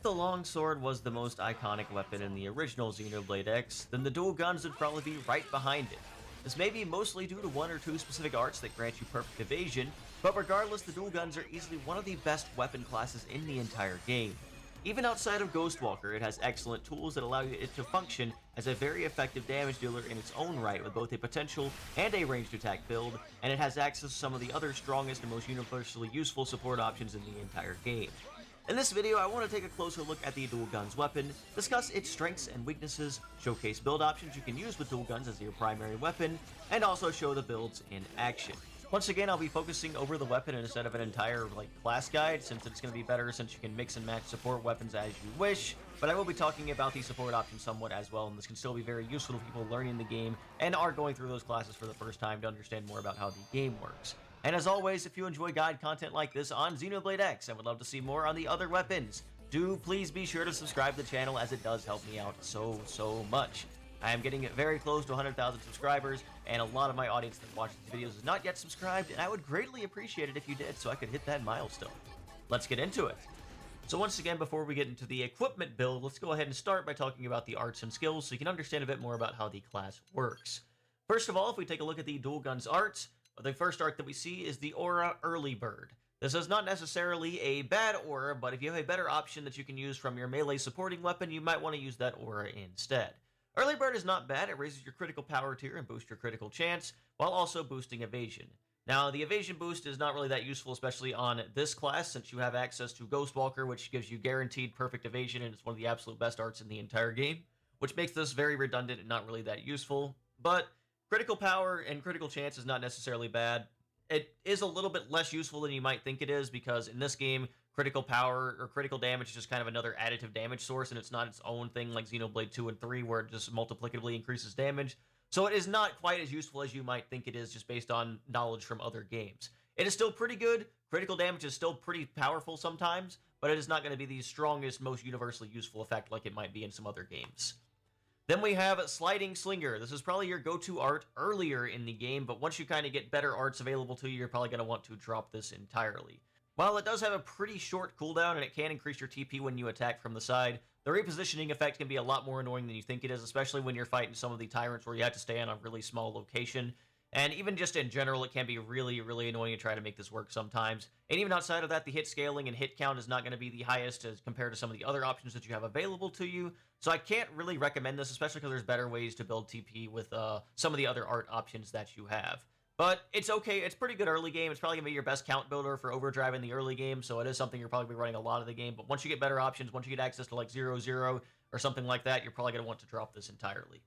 the longsword was the most iconic weapon in the original Xenoblade X, then the dual guns would probably be right behind it. This may be mostly due to one or two specific arts that grant you perfect evasion, but regardless, the dual guns are easily one of the best weapon classes in the entire game. Even outside of Ghostwalker, it has excellent tools that allow it to function as a very effective damage dealer in its own right with both a potential and a ranged attack build, and it has access to some of the other strongest and most universally useful support options in the entire game. In this video, I want to take a closer look at the dual guns weapon, discuss its strengths and weaknesses, showcase build options you can use with dual guns as your primary weapon, and also show the builds in action. Once again, I'll be focusing over the weapon instead of an entire class guide, since it's going to be better since you can mix and match support weapons as you wish, but I will be talking about the support options somewhat as well, and this can still be very useful to people learning the game and are going through those classes for the first time to understand more about how the game works. And as always, if you enjoy guide content like this on Xenoblade X and would love to see more on the other weapons, do please be sure to subscribe to the channel, as it does help me out so much. I am getting very close to 100,000 subscribers, and a lot of my audience that watches these videos is not yet subscribed, and I would greatly appreciate it if you did so I could hit that milestone. Let's get into it. So once again, before we get into the equipment build, let's go ahead and start by talking about the arts and skills so you can understand a bit more about how the class works. First of all, if we take a look at the dual guns arts, the first art that we see is the Aura Early Bird. This is not necessarily a bad aura, but if you have a better option that you can use from your melee supporting weapon, you might want to use that aura instead. Early Bird is not bad. It raises your critical power tier and boosts your critical chance, while also boosting evasion. Now, the evasion boost is not really that useful, especially on this class, since you have access to Ghostwalker, which gives you guaranteed perfect evasion, and it's one of the absolute best arts in the entire game, which makes this very redundant and not really that useful. But critical power and critical chance is not necessarily bad. It is a little bit less useful than you might think it is, because in this game, critical power or critical damage is just kind of another additive damage source, and it's not its own thing like Xenoblade 2 and 3, where it just multiplicatively increases damage. So it is not quite as useful as you might think it is, just based on knowledge from other games. It is still pretty good. Critical damage is still pretty powerful sometimes, but it is not going to be the strongest, most universally useful effect like it might be in some other games. Then we have Sliding Slinger. This is probably your go-to art earlier in the game, but once you kind of get better arts available to you, you're probably going to want to drop this entirely. While it does have a pretty short cooldown and it can increase your TP when you attack from the side, the repositioning effect can be a lot more annoying than you think it is, especially when you're fighting some of the tyrants where you have to stay on a really small location. And even just in general, it can be really annoying to try to make this work sometimes. And even outside of that, the hit scaling and hit count is not going to be the highest as compared to some of the other options that you have available to you. So I can't really recommend this, especially because there's better ways to build TP with some of the other art options that you have. But it's okay. It's pretty good early game. It's probably going to be your best count builder for overdrive in the early game, so it is something you're probably going to be running a lot of the game. But once you get better options, once you get access to like 0-0 or something like that, you're probably going to want to drop this entirely.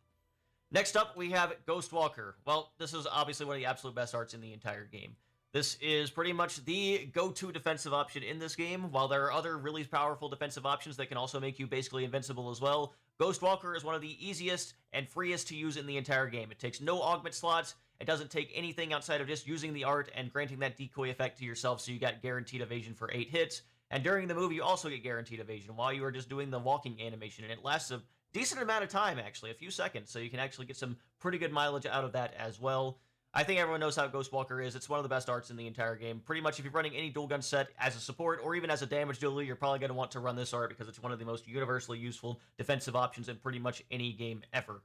Next up, we have Ghostwalker. Well, this is obviously one of the absolute best arts in the entire game. This is pretty much the go-to defensive option in this game. While there are other really powerful defensive options that can also make you basically invincible as well, Ghostwalker is one of the easiest and freest to use in the entire game. It takes no augment slots. It doesn't take anything outside of just using the art and granting that decoy effect to yourself, so you got guaranteed evasion for 8 hits. And during the move, you also get guaranteed evasion while you are just doing the walking animation, and it lasts a decent amount of time, actually, a few seconds, so you can actually get some pretty good mileage out of that as well. I think everyone knows how Ghostwalker is. It's one of the best arts in the entire game. Pretty much if you're running any dual gun set as a support or even as a damage dealer, you're probably going to want to run this art because it's one of the most universally useful defensive options in pretty much any game ever.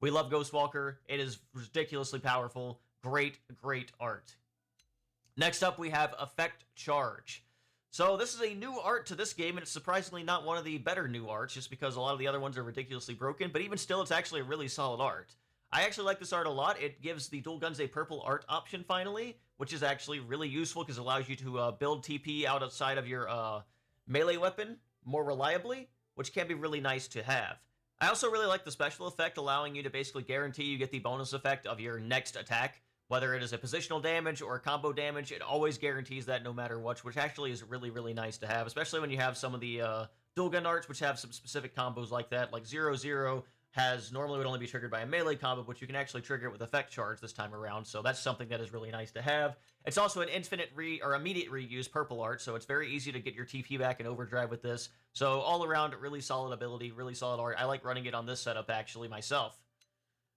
We love Ghostwalker. It is ridiculously powerful. Great art. Next up, we have Effect Charge. So this is a new art to this game, and it's surprisingly not one of the better new arts, just because a lot of the other ones are ridiculously broken, but even still, it's actually a really solid art. I actually like this art a lot. It gives the dual guns a purple art option finally, which is actually really useful because it allows you to build TP outside of your melee weapon more reliably, which can be really nice to have. I also really like the special effect, allowing you to basically guarantee you get the bonus effect of your next attack. Whether it is a positional damage or a combo damage, it always guarantees that no matter what, which actually is really nice to have, especially when you have some of the dual gun arts, which have some specific combos like that. Like 0-0 has normally would only be triggered by a melee combo, but you can actually trigger it with Effect Charge this time around, so that's something that is really nice to have. It's also an infinite or immediate reuse purple art, so it's very easy to get your TP back in overdrive with this. So all around, really solid ability, really solid art. I like running it on this setup actually myself.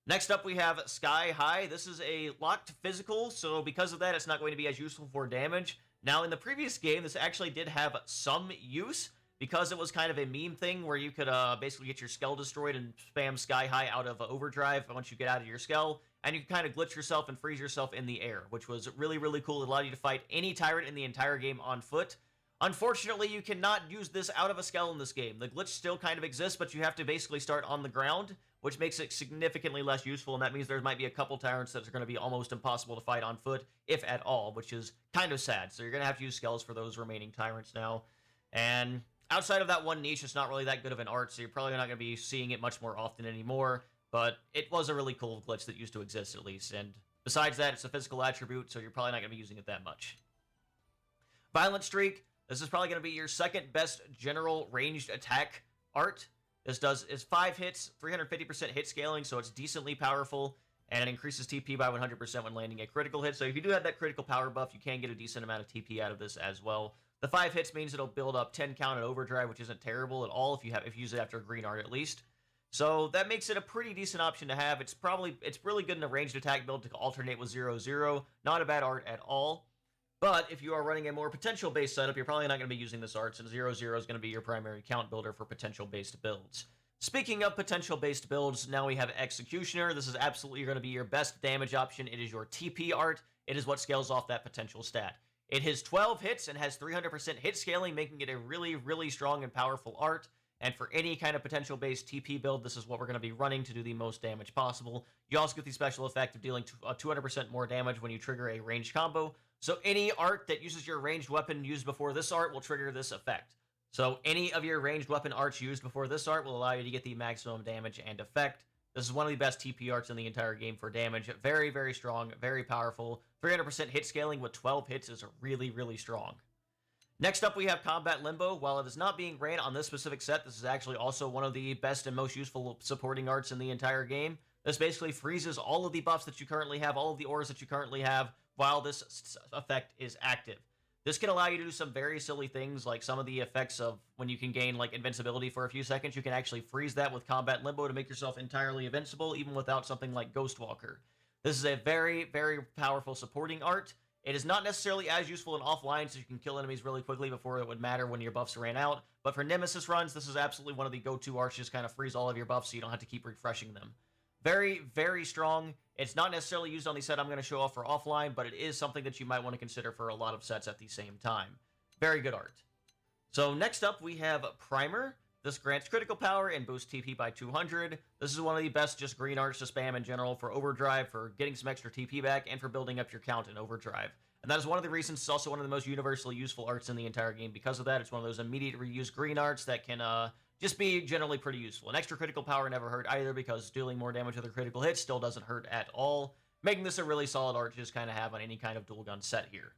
Next up, we have Sky High. This is a locked physical, so because of that, it's not going to be as useful for damage. Now, in the previous game, this actually did have some use. because it was kind of a meme thing where you could basically get your skull destroyed and spam sky high out of overdrive once you get out of your skull, and you can kind of glitch yourself and freeze yourself in the air, which was really, really cool. It allowed you to fight any tyrant in the entire game on foot. Unfortunately, you cannot use this out of a skull in this game. The glitch still kind of exists, but you have to basically start on the ground, which makes it significantly less useful, and that means there might be a couple tyrants that are going to be almost impossible to fight on foot, if at all, which is kind of sad. So you're going to have to use skulls for those remaining tyrants now. And outside of that one niche, it's not really that good of an art, so you're probably not going to be seeing it much more often anymore, but it was a really cool glitch that used to exist, at least. And besides that, it's a physical attribute, so you're probably not going to be using it that much. Violent Streak. This is probably going to be your second best general ranged attack art. This is 5 hits, 350% hit scaling, so it's decently powerful, and it increases TP by 100% when landing a critical hit. So if you do have that critical power buff, you can get a decent amount of TP out of this as well. The 5 hits means it'll build up 10 count at overdrive, which isn't terrible at all if you use it after a green art at least. So that makes it a pretty decent option to have. It's really good in a ranged attack build to alternate with 0-0. Not a bad art at all. But if you are running a more potential-based setup, you're probably not going to be using this art, since 0-0 is going to be your primary count builder for potential-based builds. Speaking of potential-based builds, now we have Executioner. This is absolutely going to be your best damage option. It is your TP art. It is what scales off that potential stat. It has 12 hits and has 300% hit scaling, making it a really, really strong and powerful art. And for any kind of potential-based TP build, this is what we're going to be running to do the most damage possible. You also get the special effect of dealing 200% more damage when you trigger a ranged combo. So any art that uses your ranged weapon used before this art will trigger this effect. So any of your ranged weapon arts used before this art will allow you to get the maximum damage and effect. This is one of the best TP arts in the entire game for damage. Very, very strong, very powerful. 300% hit scaling with 12 hits is really, really strong. Next up, we have Combat Limbo. While it is not being ran on this specific set, this is actually also one of the best and most useful supporting arts in the entire game. This basically freezes all of the buffs that you currently have, all of the auras that you currently have, while this effect is active. This can allow you to do some very silly things, like some of the effects of when you can gain like invincibility for a few seconds. You can actually freeze that with Combat Limbo to make yourself entirely invincible, even without something like Ghostwalker. This is a very, very powerful supporting art. It is not necessarily as useful in offline, so you can kill enemies really quickly before it would matter when your buffs ran out. But for Nemesis runs, this is absolutely one of the go-to arts. Just kind of freeze all of your buffs so you don't have to keep refreshing them. Very, very strong. It's not necessarily used on the set I'm going to show off for offline, but it is something that you might want to consider for a lot of sets at the same time. Very good art. So next up, we have Primer. This grants critical power and boosts TP by 200. This is one of the best just green arts to spam in general for overdrive, for getting some extra TP back, and for building up your count in overdrive. And that is one of the reasons it's also one of the most universally useful arts in the entire game. Because of that, it's one of those immediate reuse green arts that can just be generally pretty useful. An extra critical power never hurt either, because dealing more damage with a critical hit still doesn't hurt at all, making this a really solid art to just kind of have on any kind of dual gun set here.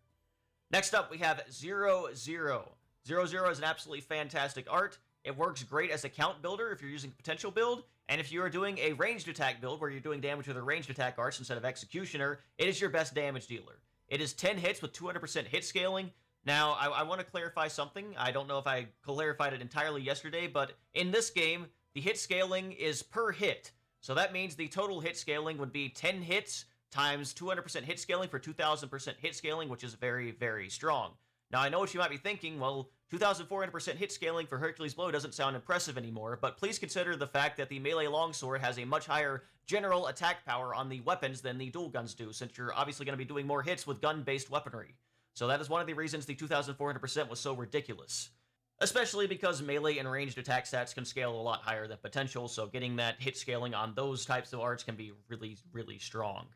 Next up, we have 0-0. 0-0 is an absolutely fantastic art. It works great as a count builder if you're using potential build, and if you are doing a ranged attack build where you're doing damage with a ranged attack arts instead of Executioner, it is your best damage dealer. It is 10 hits with 200% hit scaling. Now, I want to clarify something. I don't know if I clarified it entirely yesterday, but in this game, the hit scaling is per hit. So that means the total hit scaling would be 10 hits times 200% hit scaling for 2,000% hit scaling, which is very, very strong. Now, I know what you might be thinking, well, 2,400% hit scaling for Hercules Blow doesn't sound impressive anymore, but please consider the fact that the melee longsword has a much higher general attack power on the weapons than the dual guns do, since you're obviously going to be doing more hits with gun-based weaponry. So that is one of the reasons the 2,400% was so ridiculous. Especially because melee and ranged attack stats can scale a lot higher than potential, so getting that hit scaling on those types of arts can be really, really strong.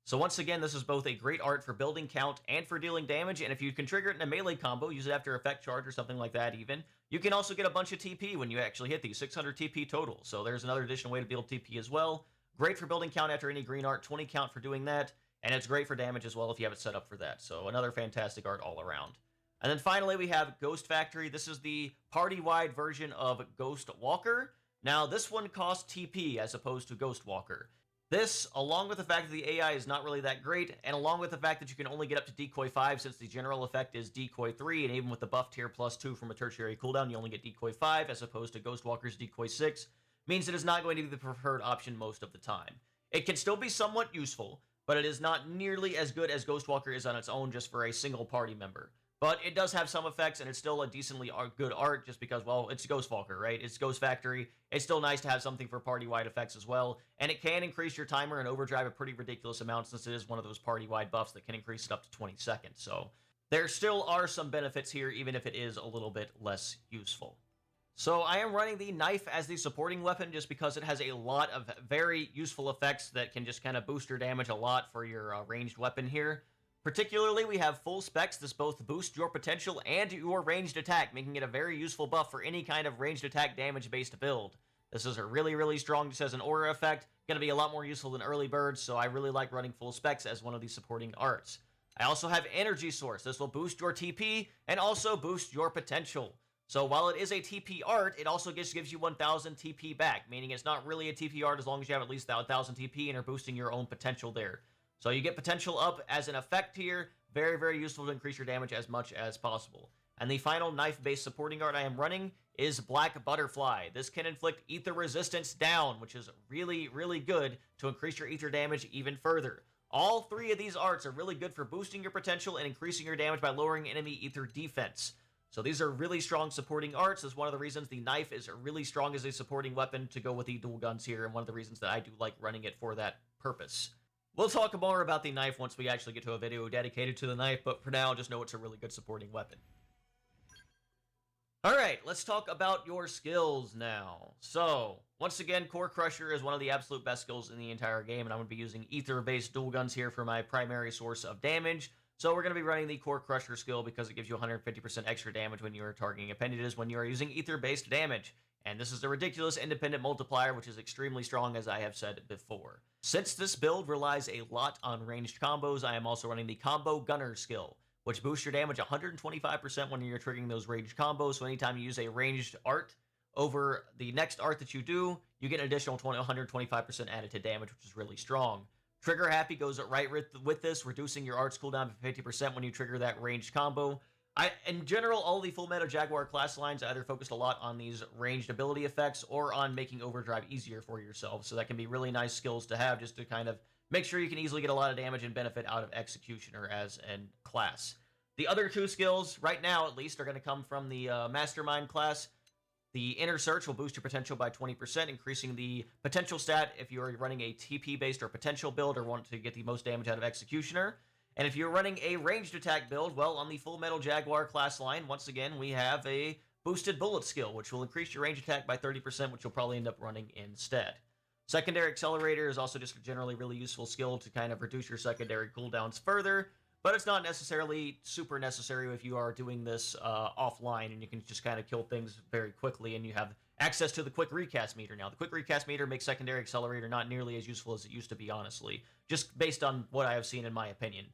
So once again, this is both a great art for building count and for dealing damage, and if you can trigger it in a melee combo, use it after effect charge or something like that even, you can also get a bunch of TP when you actually hit these, 600 TP total. So there's another additional way to build TP as well. Great for building count after any green art, 20 count for doing that, and it's great for damage as well if you have it set up for that. So another fantastic art all around. And then finally, we have Ghost Factory. This is the party-wide version of Ghostwalker. Now, this one costs TP as opposed to Ghostwalker. This, along with the fact that the AI is not really that great, and along with the fact that you can only get up to Decoy 5 since the general effect is Decoy 3, and even with the buff tier plus 2 from a tertiary cooldown, you only get Decoy 5 as opposed to Ghostwalker's Decoy 6, means it is not going to be the preferred option most of the time. It can still be somewhat useful, but it is not nearly as good as Ghostwalker is on its own just for a single party member. But it does have some effects, and it's still a decently good art just because, well, it's Ghostwalker, right? It's Ghost Factory. It's still nice to have something for party-wide effects as well, and it can increase your timer and overdrive a pretty ridiculous amount since it is one of those party-wide buffs that can increase it up to 20 seconds. So there still are some benefits here, even if it is a little bit less useful. So I am running the knife as the supporting weapon just because it has a lot of very useful effects that can just kind of boost your damage a lot for your ranged weapon here. Particularly, we have full specs. This both boosts your potential and your ranged attack, making it a very useful buff for any kind of ranged attack damage-based build. This is a really strong, just as an aura effect. Going to be a lot more useful than early birds, so I really like running full specs as one of these supporting arts. I also have energy source. This will boost your TP and also boost your potential. So while it is a TP art, it also just gives you 1000 TP back, meaning it's not really a TP art as long as you have at least 1000 TP and are boosting your own potential there. So you get potential up as an effect here. Very useful to increase your damage as much as possible. And the final knife-based supporting art I am running is Black Butterfly. This can inflict ether resistance down, which is really good to increase your ether damage even further. All three of these arts are really good for boosting your potential and increasing your damage by lowering enemy ether defense. So these are really strong supporting arts. That's one of the reasons the knife is really strong as a supporting weapon to go with the dual guns here, and one of the reasons that I do like running it for that purpose. We'll talk more about the knife once we actually get to a video dedicated to the knife, but for now, just know it's a really good supporting weapon. Alright, let's talk about your skills now. So, once again, Core Crusher is one of the absolute best skills in the entire game, and I'm going to be using ether-based dual guns here for my primary source of damage. So we're going to be running the Core Crusher skill because it gives you 150% extra damage when you are targeting appendages when you are using ether-based damage. And this is a ridiculous independent multiplier, which is extremely strong, as I have said before. Since this build relies a lot on ranged combos, I am also running the Combo Gunner skill, which boosts your damage 125% when you're triggering those ranged combos. So anytime you use a ranged art over the next art that you do, you get an additional 125% added to damage, which is really strong. Trigger Happy goes right with this, reducing your art's cooldown by 50% when you trigger that ranged combo. In general, all the Full Metal Jaguar class lines either focused a lot on these ranged ability effects or on making overdrive easier for yourself, so that can be really nice skills to have just to kind of make sure you can easily get a lot of damage and benefit out of Executioner as a class. The other two skills, right now at least, are going to come from the Mastermind class. The Inner Search will boost your potential by 20%, increasing the potential stat if you are running a TP-based or potential build or want to get the most damage out of Executioner. And if you're running a ranged attack build, well, on the Full Metal Jaguar class line, once again, we have a boosted bullet skill, which will increase your range attack by 30%, which you'll probably end up running instead. Secondary Accelerator is also just a generally really useful skill to kind of reduce your secondary cooldowns further, but it's not necessarily super necessary if you are doing this offline and you can just kind of kill things very quickly and you have access to the quick recast meter now. The quick recast meter makes Secondary Accelerator not nearly as useful as it used to be, honestly, just based on what I have seen in my opinion.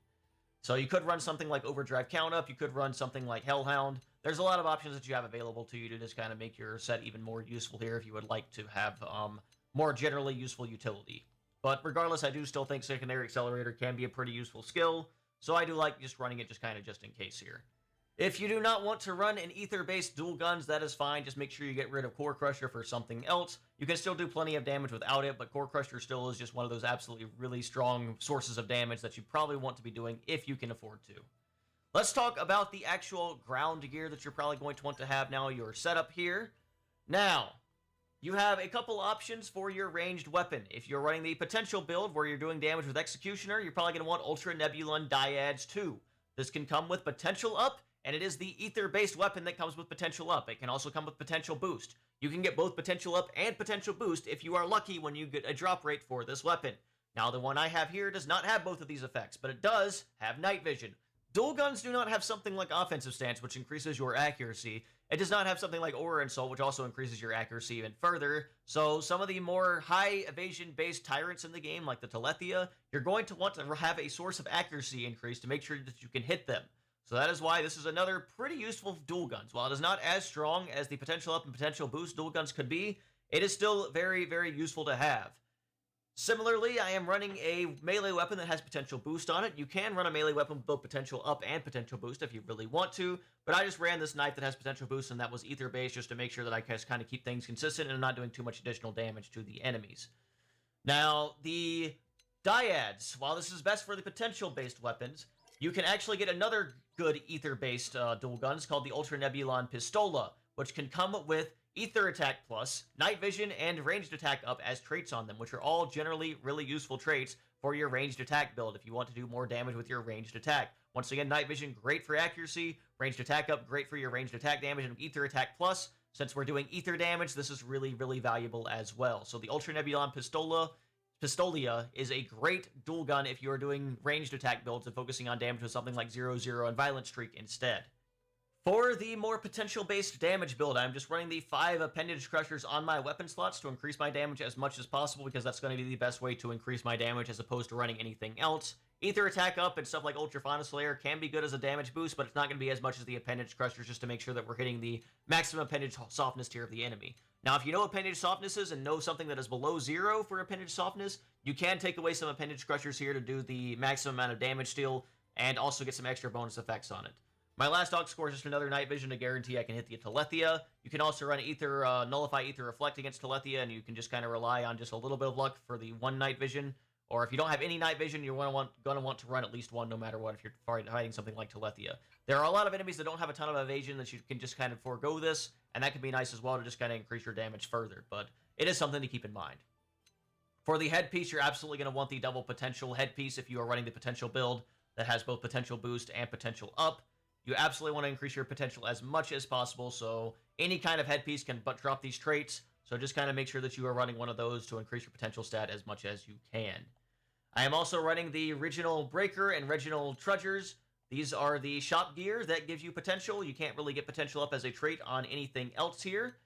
So you could run something like Overdrive Count Up, you could run something like Hellhound. There's a lot of options that you have available to you to just kind of make your set even more useful here if you would like to have more generally useful utility. But regardless, I do still think Secondary Accelerator can be a pretty useful skill, so I do like just running it just in case here. If you do not want to run an ether-based dual guns, that is fine. Just make sure you get rid of Core Crusher for something else. You can still do plenty of damage without it, but Core Crusher still is just one of those absolutely really strong sources of damage that you probably want to be doing if you can afford to. Let's talk about the actual ground gear that you're probably going to want to have now, your setup here. Now, you have a couple options for your ranged weapon. If you're running the potential build where you're doing damage with Executioner, you're probably going to want Ultra Nebulon Dyads 2. This can come with potential up, and it is the ether-based weapon that comes with potential up. It can also come with potential boost. You can get both potential up and potential boost if you are lucky when you get a drop rate for this weapon. Now, the one I have here does not have both of these effects, but it does have night vision. Dual guns do not have something like offensive stance, which increases your accuracy. It does not have something like Aura Insult, which also increases your accuracy even further. So some of the more high evasion-based tyrants in the game, like the Telethia, you're going to want to have a source of accuracy increase to make sure that you can hit them. So that is why this is another pretty useful dual guns. While it is not as strong as the potential up and potential boost dual guns could be, it is still very useful to have. Similarly, I am running a melee weapon that has potential boost on it. You can run a melee weapon with both potential up and potential boost if you really want to, but I just ran this knife that has potential boost and that was ether-based just to make sure that I can kind of keep things consistent and I'm not doing too much additional damage to the enemies. Now, the Dyads, while this is best for the potential-based weapons, you can actually get another good ether-based dual guns called the Ultra Nebulon Pistola, which can come with Ether Attack Plus, Night Vision, and Ranged Attack Up as traits on them, which are all generally really useful traits for your ranged attack build if you want to do more damage with your ranged attack. Once again, Night Vision, great for accuracy, Ranged Attack Up, great for your ranged attack damage, and Ether Attack Plus, since we're doing ether damage, this is really, really valuable as well. So the Ultra Nebulon Pistolia is a great dual gun if you are doing ranged attack builds and focusing on damage with something like 0-0 and Violent Streak instead. For the more potential-based damage build, I'm just running the 5 Appendage Crushers on my weapon slots to increase my damage as much as possible, because that's going to be the best way to increase my damage as opposed to running anything else. Ether Attack Up and stuff like Ultra Fauna Slayer can be good as a damage boost, but it's not going to be as much as the Appendage Crushers, just to make sure that we're hitting the maximum Appendage Softness tier of the enemy. Now, if you know Appendage Softness is and know something that is below 0 for Appendage Softness, you can take away some Appendage Crushers here to do the maximum amount of damage still, and also get some extra bonus effects on it. My last Aux score is just another Night Vision to guarantee I can hit the Telethia. You can also run Ether, Nullify Ether Reflect against Telethia, and you can just kind of rely on just a little bit of luck for the 1 Night Vision. Or if you don't have any Night Vision, you're going to want to run at least 1 no matter what if you're fighting something like Telethia. There are a lot of enemies that don't have a ton of evasion that you can just kind of forego this, and that can be nice as well to just kind of increase your damage further, but it is something to keep in mind. For the headpiece, you're absolutely going to want the double potential headpiece if you are running the potential build that has both potential boost and potential up. You absolutely want to increase your potential as much as possible, so any kind of headpiece can drop these traits, so just kind of make sure that you are running one of those to increase your potential stat as much as you can. I am also running the Original Breaker and Original Trudgers. These are the shop gear that gives you potential. You can't really get potential up as a trait on anything else here.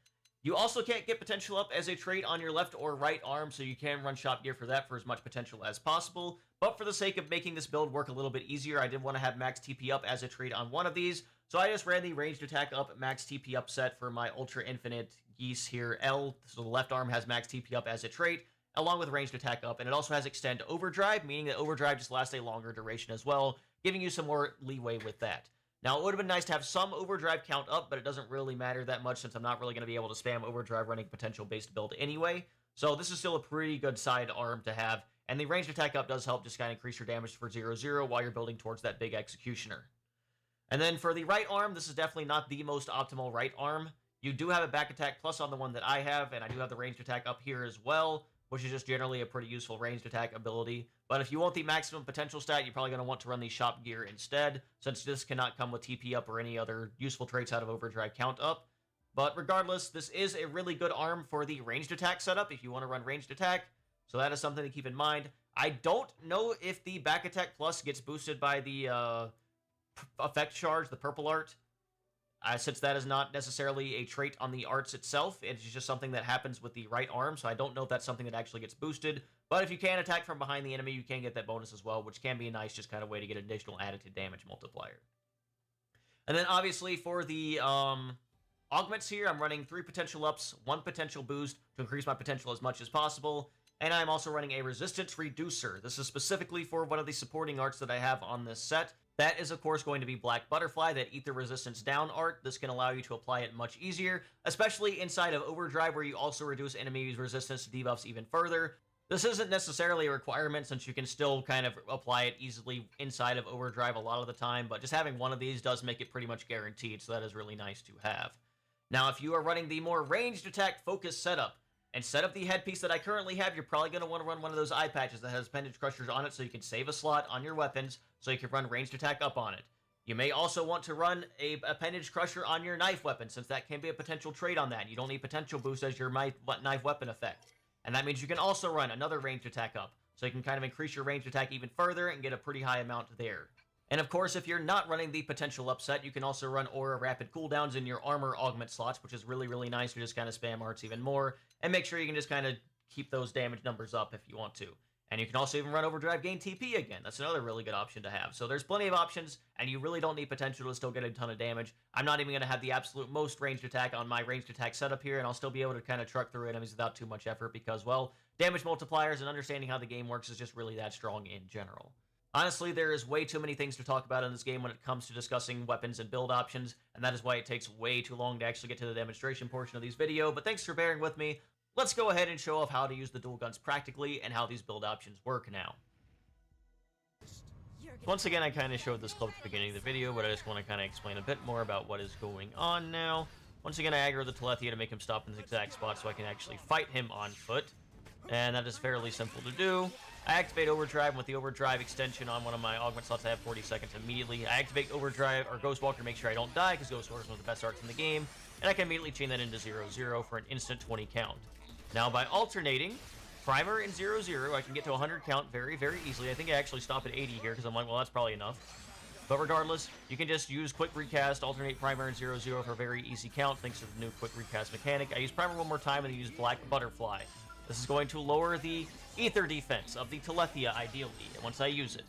You also can't get potential up as a trait on your left or right arm, so you can run shop gear for that for as much potential as possible. But for the sake of making this build work a little bit easier, I did want to have max TP up as a trait on one of these, so I just ran the ranged attack up max TP up set for my Ultra Infinite Geese here, L. So the left arm has max TP up as a trait, along with ranged attack up, and it also has extend overdrive, meaning that overdrive just lasts a longer duration as well, giving you some more leeway with that. Now, it would have been nice to have some overdrive count up, but it doesn't really matter that much since I'm not really going to be able to spam overdrive running potential-based build anyway. So this is still a pretty good side arm to have, and the ranged attack up does help just kind of increase your damage for 0-0 while you're building towards that big executioner. And then for the right arm, this is definitely not the most optimal right arm. You do have a back attack plus on the one that I have, and I do have the ranged attack up here as well, which is just generally a pretty useful ranged attack ability. But if you want the maximum potential stat, you're probably going to want to run the shop gear instead, since this cannot come with TP up or any other useful traits out of overdrive count up. But regardless, this is a really good arm for the ranged attack setup if you want to run ranged attack, so that is something to keep in mind. I don't know if the back attack plus gets boosted by the effect charge, the purple art. Since that is not necessarily a trait on the arts itself, it's just something that happens with the right arm, so I don't know if that's something that actually gets boosted. But if you can attack from behind the enemy, you can get that bonus as well, which can be a nice just kind of way to get additional additive damage multiplier. And then obviously for the augments here, I'm running 3 potential ups, 1 potential boost to increase my potential as much as possible. And I'm also running a resistance reducer. This is specifically for one of the supporting arts that I have on this set. That is, of course, going to be Black Butterfly, that Ether Resistance Down art. This can allow you to apply it much easier, especially inside of Overdrive, where you also reduce enemies' resistance to debuffs even further. This isn't necessarily a requirement, since you can still kind of apply it easily inside of Overdrive a lot of the time, but just having one of these does make it pretty much guaranteed, so that is really nice to have. Now, if you are running the more ranged attack focus setup, instead of the headpiece that I currently have, you're probably going to want to run one of those eye patches that has appendage crushers on it so you can save a slot on your weapons so you can run ranged attack up on it. You may also want to run a appendage crusher on your knife weapon, since that can be a potential trait on that. You don't need potential boost as your knife weapon effect. And that means you can also run another ranged attack up, so you can kind of increase your ranged attack even further and get a pretty high amount there. And of course, if you're not running the potential upset, you can also run Aura Rapid cooldowns in your armor augment slots, which is really, really nice to just kind of spam arts even more, and make sure you can just kind of keep those damage numbers up if you want to. And you can also even run Overdrive Gain TP again. That's another really good option to have. So there's plenty of options, and you really don't need potential to still get a ton of damage. I'm not even going to have the absolute most ranged attack on my ranged attack setup here, and I'll still be able to kind of truck through enemies without too much effort because, well, damage multipliers and understanding how the game works is just really that strong in general. Honestly, there is way too many things to talk about in this game when it comes to discussing weapons and build options, and that is why it takes way too long to actually get to the demonstration portion of these videos, but thanks for bearing with me. Let's go ahead and show off how to use the dual guns practically and how these build options work now. Once again, I kind of showed this clip at the beginning of the video, but I just want to kind of explain a bit more about what is going on now. Once again, I aggro the Telethia to make him stop in the exact spot so I can actually fight him on foot. And that is fairly simple to do. I activate Overdrive, and with the Overdrive extension on one of my augment slots, I have 40 seconds immediately. I activate Overdrive, or Ghostwalker, to make sure I don't die, because Ghostwalker is one of the best arts in the game. And I can immediately chain that into 0-0 for an instant 20 count. Now, by alternating Primer and 0-0, I can get to 100 count very, very easily. I think I actually stop at 80 here, because I'm like, well, that's probably enough. But regardless, you can just use Quick Recast, alternate Primer and 0-0 for a very easy count, thanks to the new Quick Recast mechanic. I use Primer one more time, and then use Black Butterfly. This is going to lower the Ether defense of the Telethia, ideally, once I use it.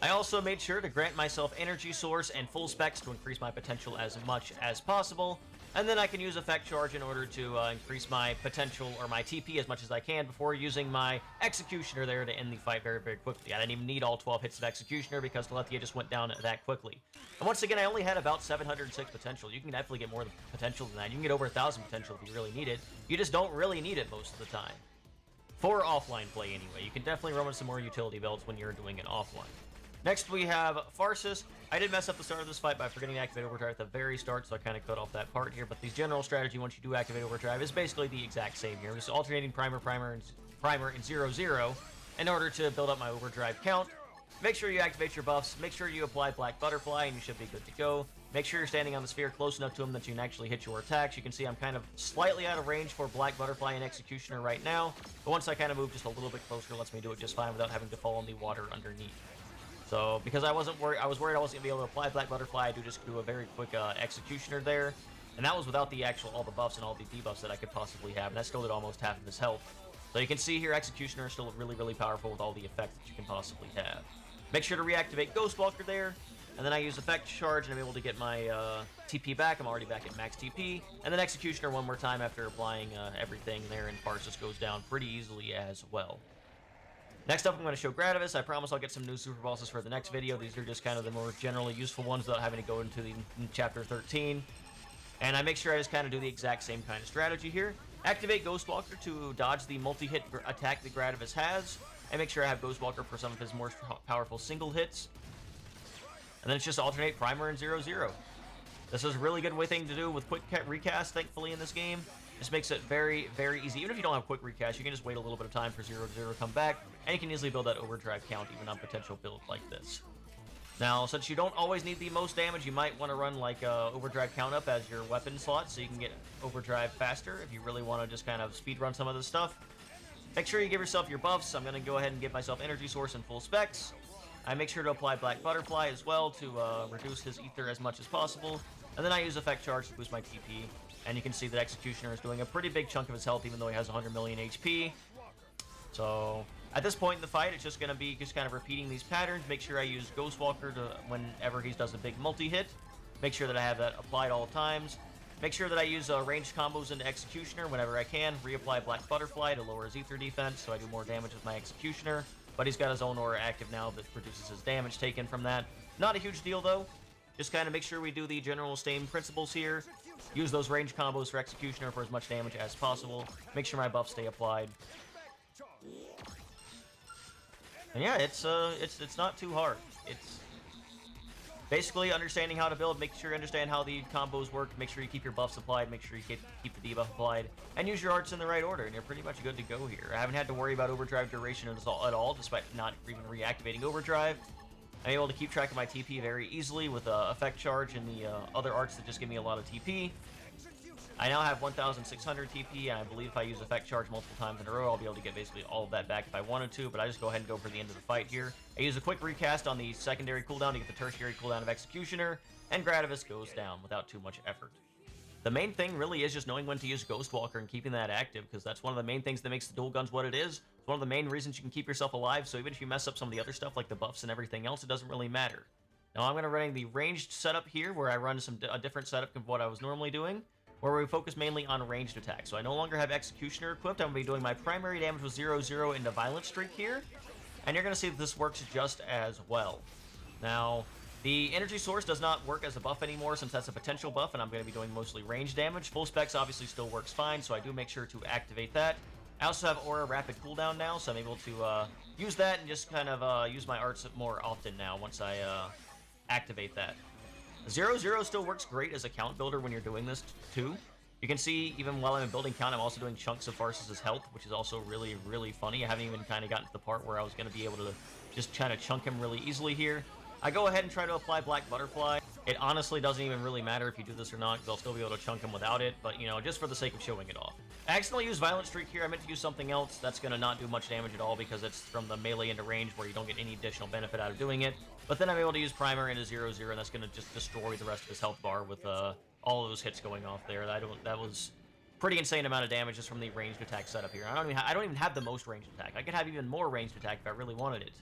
I also made sure to grant myself Energy Source and full specs to increase my potential as much as possible. And then I can use Effect Charge in order to increase my potential, or my TP, as much as I can before using my Executioner there to end the fight very, very quickly. I didn't even need all 12 hits of Executioner because Telethia just went down that quickly. And once again, I only had about 706 potential. You can definitely get more potential than that. You can get over 1,000 potential if you really need it. You just don't really need it most of the time. For offline play, anyway. You can definitely run with some more utility belts when you're doing it offline. Next, we have Farsus. I did mess up the start of this fight by forgetting to activate Overdrive at the very start, so I kind of cut off that part here. But the general strategy, once you do activate Overdrive, is basically the exact same here. Just alternating Primer, and 0-0 in order to build up my Overdrive count. Make sure you activate your buffs. Make sure you apply Black Butterfly, and you should be good to go. Make sure you're standing on the sphere close enough to him that you can actually hit your attacks. You can see I'm kind of slightly out of range for Black Butterfly and Executioner right now. But once I kind of move just a little bit closer, it lets me do it just fine without having to fall in the water underneath. So, because I was worried I wasn't going to be able to apply Black Butterfly, I just do a very quick Executioner there. And that was without the all the buffs and all the debuffs that I could possibly have. And that still did almost half of his health. So you can see here, Executioner is still really, really powerful with all the effects that you can possibly have. Make sure to reactivate Ghostwalker there. And then I use Effect Charge, and I'm able to get my TP back. I'm already back at max TP. And then Executioner one more time after applying everything there, and Farsus goes down pretty easily as well. Next up, I'm going to show Gradivis. I promise I'll get some new super bosses for the next video. These are just kind of the more generally useful ones without having to go into the Chapter 13. And I make sure I just kind of do the exact same kind of strategy here. Activate Ghostwalker to dodge the multi-hit attack that Gradivis has. And make sure I have Ghostwalker for some of his more powerful single hits. And then it's just alternate Primer and 0-0. This is a really good thing to do with Quick Recast, thankfully, in this game. Just makes it very, very easy. Even if you don't have Quick Recast, you can just wait a little bit of time for 0-0 to come back, and you can easily build that Overdrive count even on potential builds like this. Now, since you don't always need the most damage, you might want to run like Overdrive count up as your weapon slot so you can get Overdrive faster if you really want to just kind of speed run some of this stuff. Make sure you give yourself your buffs. I'm going to go ahead and give myself Energy Source and full specs. I make sure to apply Black Butterfly as well to reduce his ether as much as possible. And then I use Effect Charge to boost my TP. And you can see that Executioner is doing a pretty big chunk of his health, even though he has 100 million HP. So, at this point in the fight, it's just going to be just kind of repeating these patterns. Make sure I use Ghostwalker whenever he does a big multi-hit. Make sure that I have that applied all times. Make sure that I use ranged combos into Executioner whenever I can. Reapply Black Butterfly to lower his ether defense, so I do more damage with my Executioner. But he's got his own aura active now that reduces his damage taken from that. Not a huge deal, though. Just kind of make sure we do the general same principles here. Use those range combos for Executioner for as much damage as possible. Make sure my buffs stay applied. And yeah, it's not too hard. It's basically understanding how to build. Make sure you understand how the combos work. Make sure you keep your buffs applied. Make sure you keep the debuff applied. And use your arts in the right order, and you're pretty much good to go here. I haven't had to worry about Overdrive duration at all, despite not even reactivating Overdrive. I'm able to keep track of my TP very easily with Effect Charge and the other arts that just give me a lot of TP. I now have 1,600 TP, and I believe if I use Effect Charge multiple times in a row, I'll be able to get basically all of that back if I wanted to, but I just go ahead and go for the end of the fight here. I use a quick recast on the secondary cooldown to get the tertiary cooldown of Executioner, and Gradivis goes down without too much effort. The main thing really is just knowing when to use Ghostwalker and keeping that active, because that's one of the main things that makes the dual guns what it is. It's one of the main reasons you can keep yourself alive, so even if you mess up some of the other stuff like the buffs and everything else, it doesn't really matter. Now I'm going to run the ranged setup here, where I run a different setup of what I was normally doing, where we focus mainly on ranged attacks. So I no longer have Executioner equipped. I'm going to be doing my primary damage with 0-0 into Violent Streak here, and you're going to see that this works just as well. Now, the Energy Source does not work as a buff anymore since that's a potential buff, and I'm going to be doing mostly range damage. Full Specs obviously still works fine, so I do make sure to activate that. I also have Aura Rapid Cooldown now, so I'm able to use that and just kind of use my arts more often now once I activate that. 0-0 still works great as a count builder when you're doing this too. You can see, even while I'm building count, I'm also doing chunks of Farsus' health, which is also really, really funny. I haven't even kind of gotten to the part where I was going to be able to just kind of chunk him really easily here. I go ahead and try to apply Black Butterfly. It honestly doesn't even really matter if you do this or not, because I'll still be able to chunk him without it, but, you know, just for the sake of showing it off. I accidentally used Violent Streak here. I meant to use something else. That's going to not do much damage at all because it's from the melee into range where you don't get any additional benefit out of doing it. But then I'm able to use Primer into 0-0, and that's going to just destroy the rest of his health bar with all of those hits going off there. That was pretty insane amount of damage just from the ranged attack setup here. I don't even have the most ranged attack. I could have even more ranged attack if I really wanted it.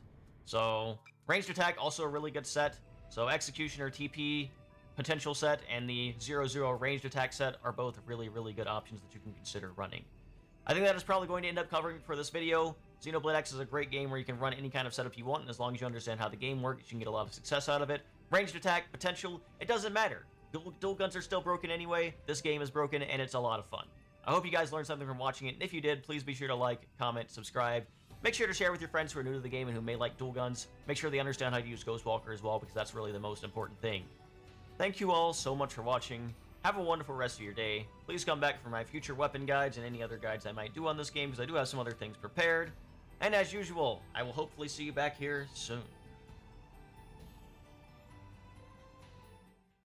So, ranged attack, also a really good set. So, Executioner TP potential set and the 0-0 ranged attack set are both really, really good options that you can consider running. I think that is probably going to end up covering for this video. Xenoblade X is a great game where you can run any kind of setup you want, and as long as you understand how the game works, you can get a lot of success out of it. Ranged attack, potential, it doesn't matter. Dual guns are still broken anyway. This game is broken, and it's a lot of fun. I hope you guys learned something from watching it, and if you did, please be sure to like, comment, subscribe. Make sure to share with your friends who are new to the game and who may like dual guns. Make sure they understand how to use Ghostwalker as well, because that's really the most important thing. Thank you all so much for watching. Have a wonderful rest of your day. Please come back for my future weapon guides and any other guides I might do on this game, because I do have some other things prepared. And as usual, I will hopefully see you back here soon.